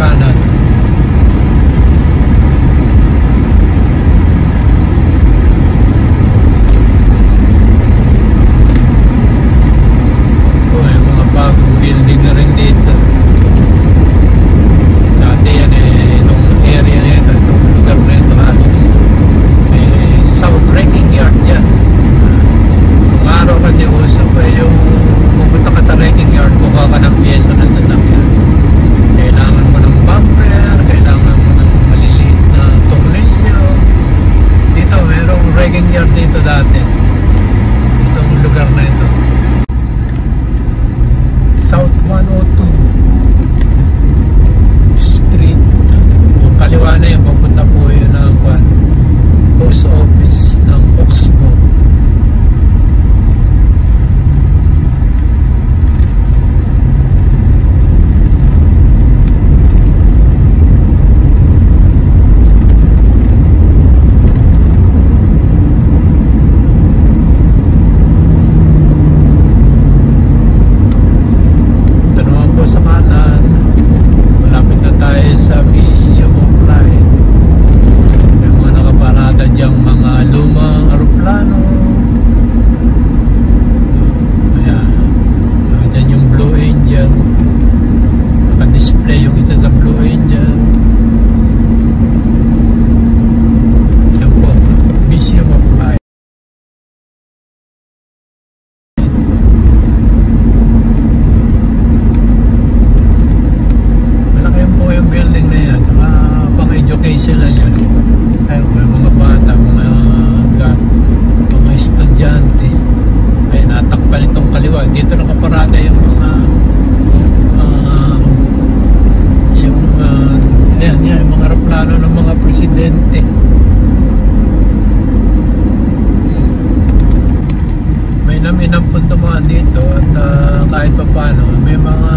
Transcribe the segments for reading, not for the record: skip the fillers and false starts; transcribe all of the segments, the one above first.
kanan. May mga bagong building na rin dito. Dati yan itong area na ito, itong lugar na ito halos may South Wrecking Yard yan. Nung araw kasi uso pa yung pupunta ka sa wrecking yard, kuha ka ng pyesa ng sasakyan. Kailangan mo ng bumper, kailangan mo ng maliliit na tornilyo. Dito merong wrecking yard dito dati, itong lugar na ito. South 102 Street. Yung kaliwa na yun, papunta po yun ng post office ng Oxbow. Dito nakaparada yung mga yung mga aeroplano ng mga presidente. May naminang puntumaan dito at kahit pa paano may mga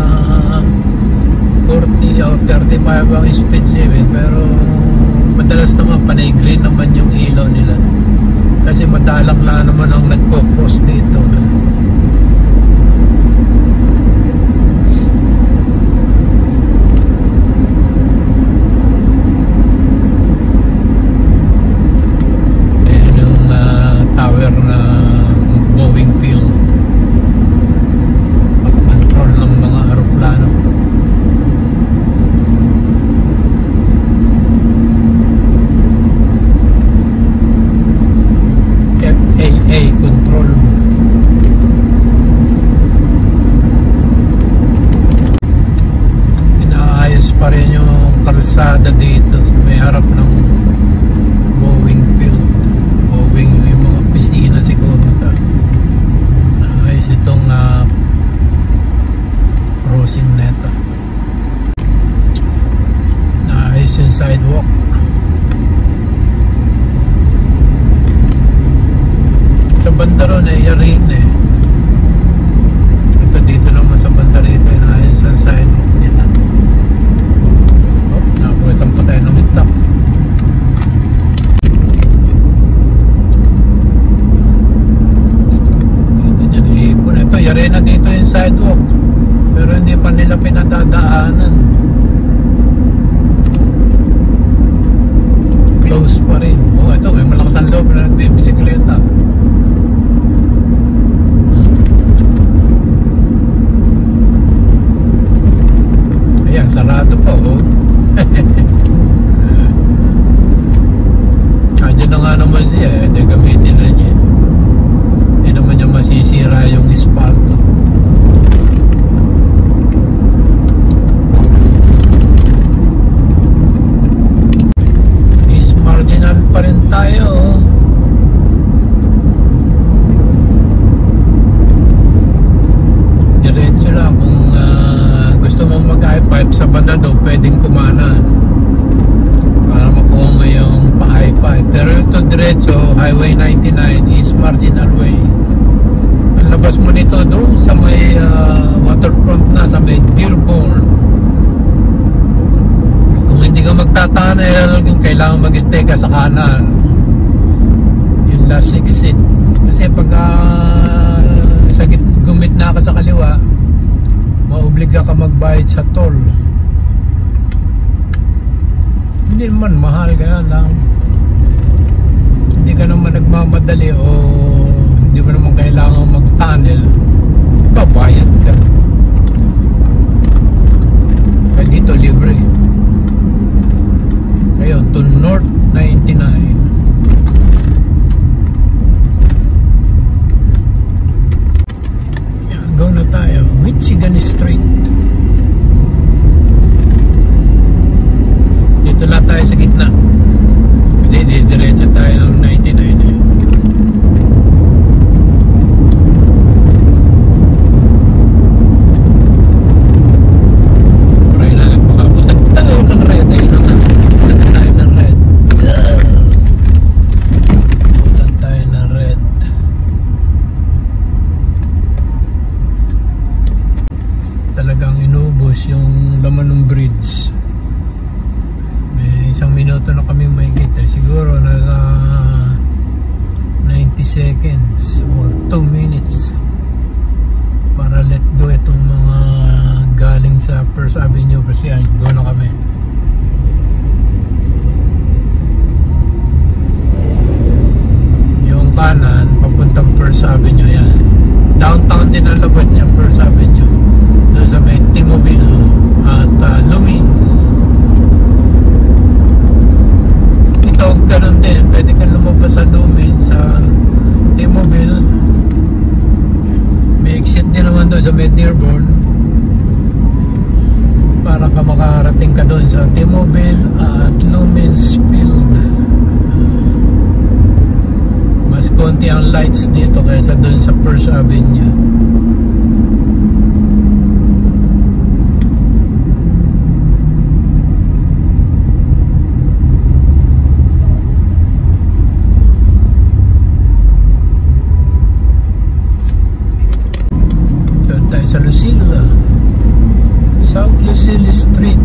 40 o 35 ang speed limit, pero madalas naman panay green naman yung ilaw nila kasi madalang na naman ang nagpo-cross dito. Kalsada dito may harap ng Boeing field. Boeing yung mga opisina siguro ayos itong crossing neto. Ayos yung sidewalk. Sa banda ron yarin ito dito naman sa banda rito ayos ang sidewalk nila. Nabuhitan pa tayo ng itlap. Ito dyan ihipon. Ito, yari na dito yung sidewalk, pero hindi pa nila pinatadaanan. Close pa rin. Oh, ito, may malakas ang loob na nagbibisikleta. Ayan, sarado pa oh. Diyan na nga naman siya gamitin na niya. Hindi naman niya masisira yung espalto. Is marginal pa rin tayo. Diretso lang. Kung gusto mong mag-I-5 sa banda daw, pwedeng kumanan para makuha mo yung pa-I-5. Pero ito diretso, Highway 99 is marginal way. Ang labas mo nito doon sa may waterfront na, sa may Dearborn. Kung hindi ka magtatunnel, kailangan mag-stay ka sa kanan, yung last exit. Kasi pag gumit na ka sa kaliwa, maobliga ka magbayad sa toll. Hindi naman mahal, kaya lang hindi ka naman nagmamadali o hindi mo naman kailangan mag-tunnel, babayad ka. Kaya dito libre. Ngayon to North 99. Yan, go na tayo. Michigan Street. Dito lang tayo sa gitna. Kasi didiretso tayo ng 99 eh. Try na lang makabutan tayo ng red. Butan tayo ng red. Butan tayo ng red. Talagang inubos yung laman ng bridge. Isang minuto na kami mahigit eh. Siguro nasa 90 seconds or 2 minutes para let go itong mga galing sa First Avenue. Kasi yan, go na kami. Yung kanan papuntang First Avenue yan. Downtown din ang labas niya, First Avenue. Doon sa may T-Mobile at Lumens. Ganun din, pwede kang lumabas sa Lumen sa T-Mobile. May exit din naman doon sa Dearborn para ka makarating ka doon sa T-Mobile at Lumen's Field. Mas konti ang lights dito kaysa doon sa First Avenue. Sa Lucilla, South Lucilla Street.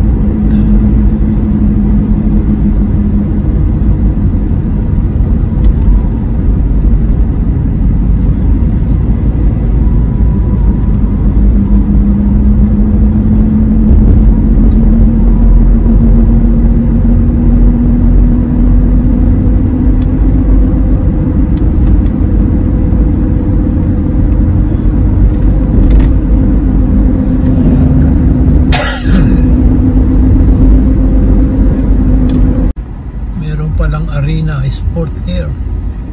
Arena Sport here,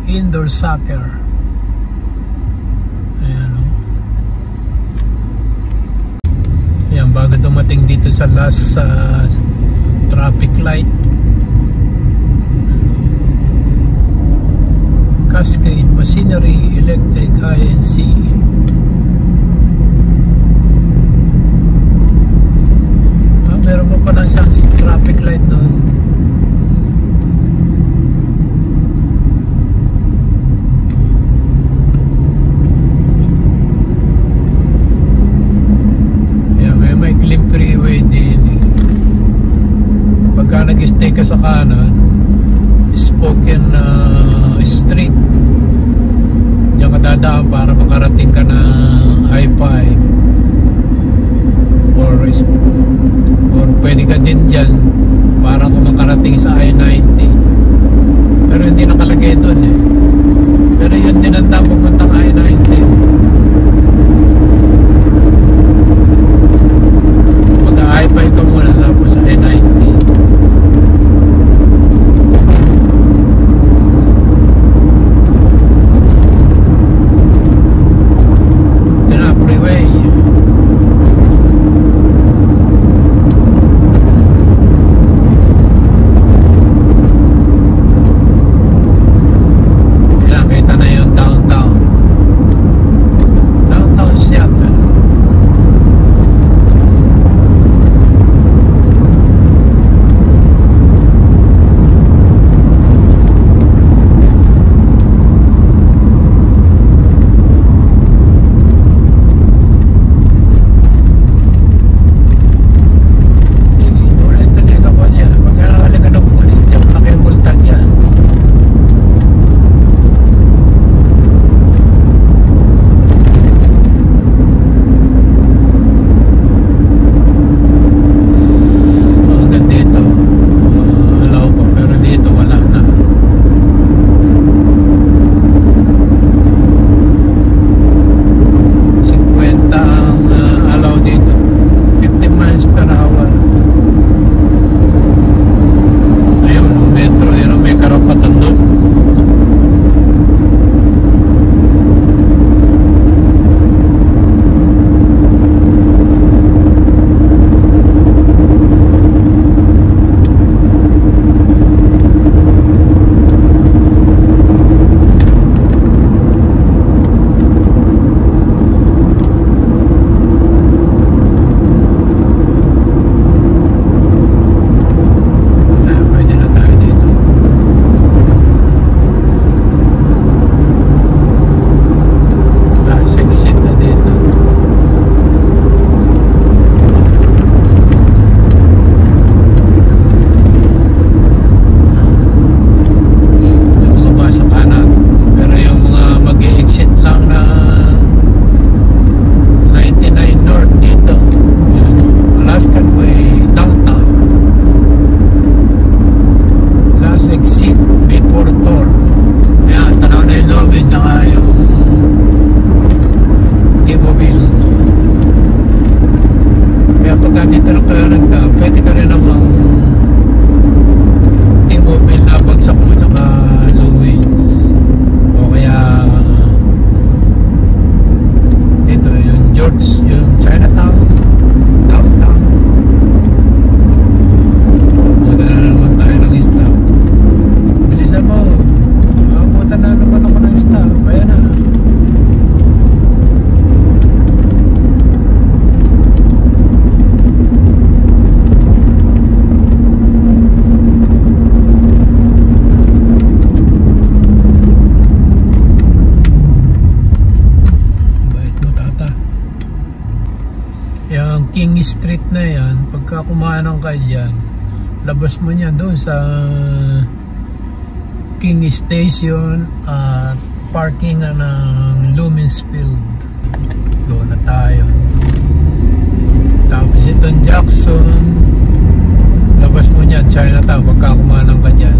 indoor soccer. Ayan o. Ayan, bago dumating dito sa last traffic light. Cascade Machinery Electric INC. Meron pa palang isang traffic light doon. Freeway din. Pagka nag-stay ka sa kanan, Spoken Street, diyan ka dadaan para makarating ka ng I-5 or pwede ka din dyan para kung makarating sa I-90, pero hindi nakalagay doon eh. Pero yun din ang tapos puntang I-90. I-5 ka muna tapos sa I-90. Ito na, freeway. King Street na yan, pagka kumanong ka dyan, labas mo niya doon sa King Station at parking ng Luminsfield. Doon na tayo. Tapos itong Jackson, labas mo niya Chinatown pagka kumanong ka dyan.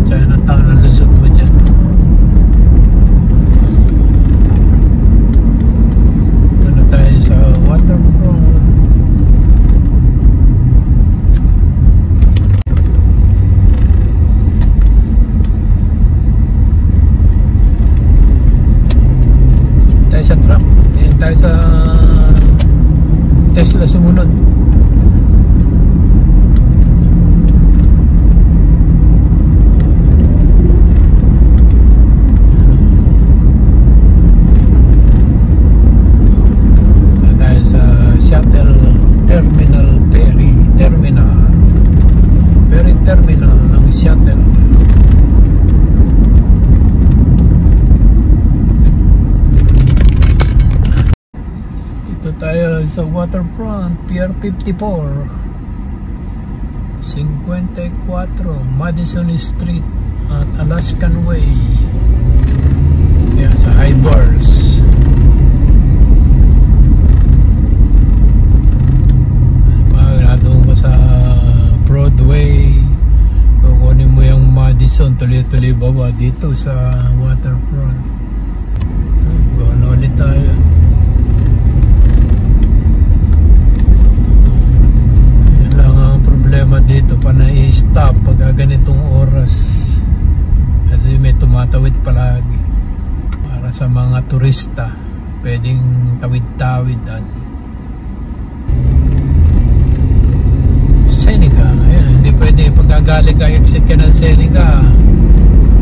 Chinatown ang lusot mo dyan. Doon na tayo sa waterfront. Tayo sa truck. Ayan tayo sa Tesla sumunod. Terminal ng shuttle. Dito tayo sa waterfront, Pier 54 54 Madison Street at Alaskan Way. Yan sa Hybars. Doon ko sa Broadway, kukunin mo yung Madison, tuloy-tuloy baba dito sa waterfront. Gawin ulit tayo. Yan lang ang problema dito, pa na-i-stop pag ganitong oras kasi may tumatawid palagi para sa mga turista pwedeng tawid-tawid. Seneca, ayan, hindi pwede pagkagaling ka, exit ka ng Seneca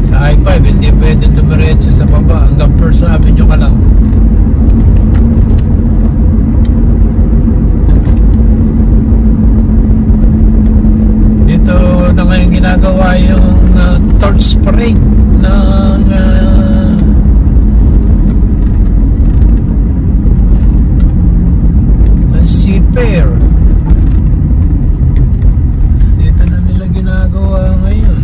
sa I-5, hindi pwede dumiretso sa baba hanggang First Avenue ka lang. Dito na ngayon ginagawa yung torch parade ng Seafair. Ginagawa ngayon.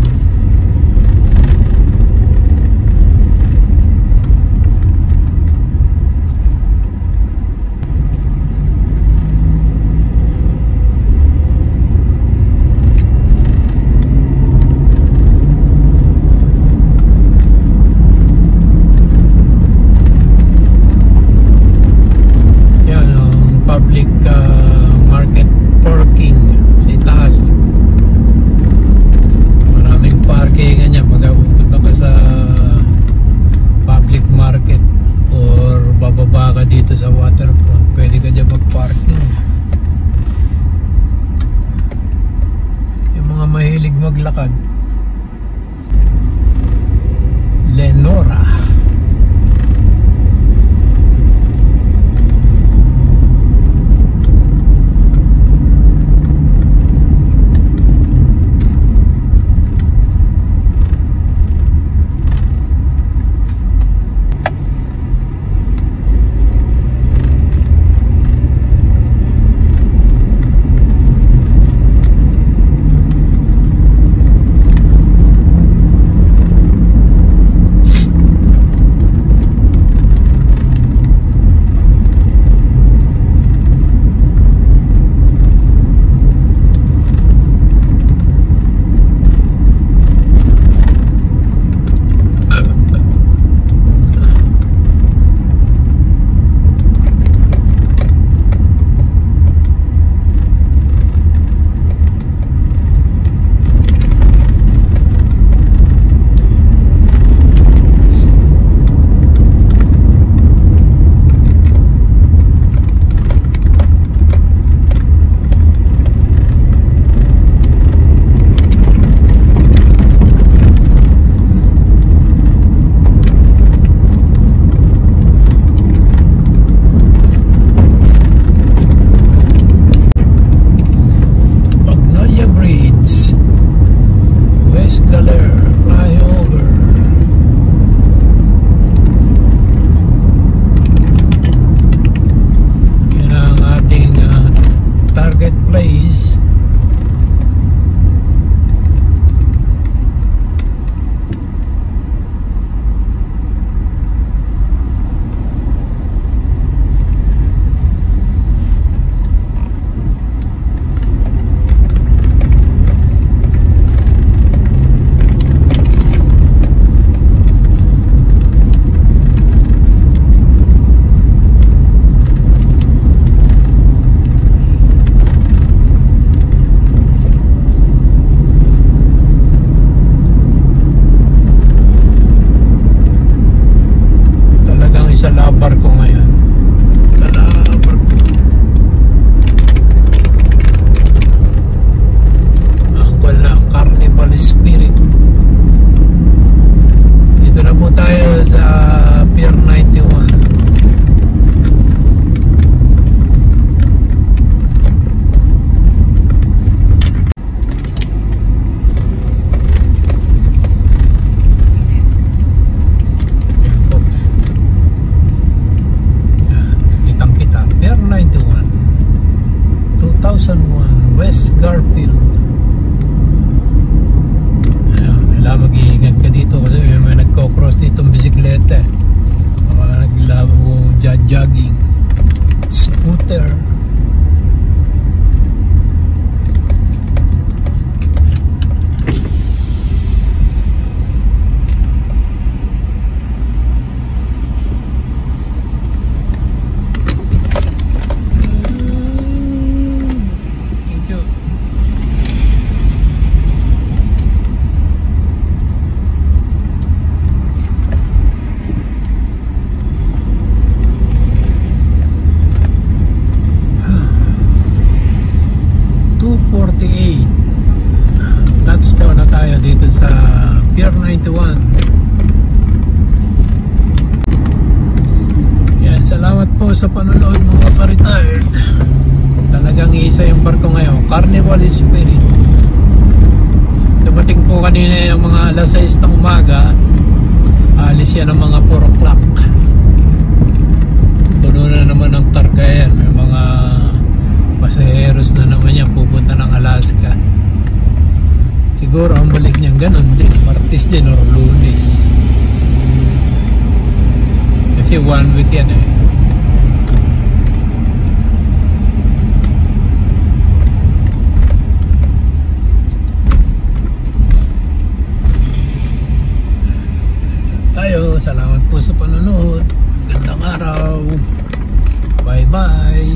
sa labar ko ngayon. Sa labar ko. Ang wala, Carnival Spirit. Dito na po tayo sa Pier 91. West Garfield. Kailangan mag-iingat ka dito kasi may nagko-cross dito ng bisikleta, naglabo, jogging, scooter. Touchdown na tayo dito sa Pier 91. Yan, salamat po sa panonood mga ka-retired. Talagang isa yung barko ngayon, Carnival Spirit. Dumating po kanina yung mga alas 6 ng umaga. Alis yan ng mga 4 o'clock. Puno na naman ang karga yan. May mga pasaheros na naman yan pupunta ng Alaska. Siguro ang balik niyang ganun din, Martes din or Lunes. Kasi 1 week yan eh. Tayo, salamat po sa panonood. Gandang araw. Bye bye.